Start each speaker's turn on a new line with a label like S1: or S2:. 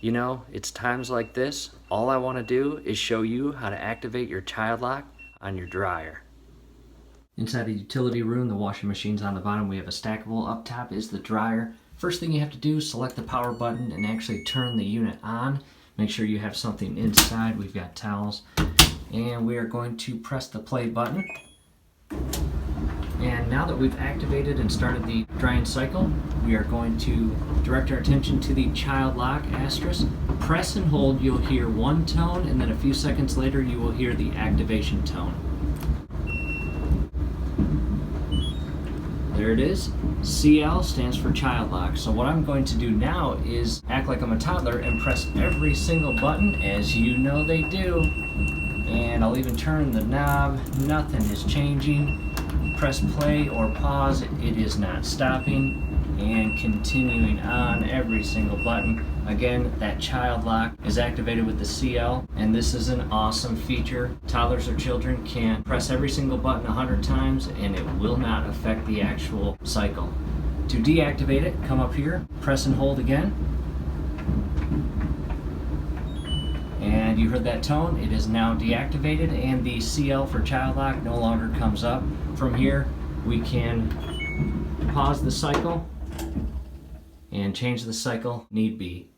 S1: You know, it's times like this, all I want to do is show you how to activate your child lock on your dryer. Inside the utility room, the washing machine's on the bottom. We have a stackable. Up top is the dryer. First thing you have to do is select the power button and actually turn the unit on. Make sure you have something inside. We've got towels. And we are going to press the play button. And now that we've activated and started the drying cycle, we are going to direct our attention to the child lock asterisk. Press and hold, you'll hear one tone, and then a few seconds later you will hear the activation tone. There it is. CL stands for child lock. So what I'm going to do now is act like I'm a toddler and press every single button, as you know they do. And I'll even turn the knob. Nothing is changing. Press play or pause, it is not stopping, and continuing on every single button. Again, that child lock is activated with the CL, and this is an awesome feature. Toddlers or children can press every single button 100 times and it will not affect the actual cycle. To deactivate it, come up here, press and hold again. And you heard that tone, it is now deactivated, and the CL for child lock no longer comes up. From here, we can pause the cycle and change the cycle need be.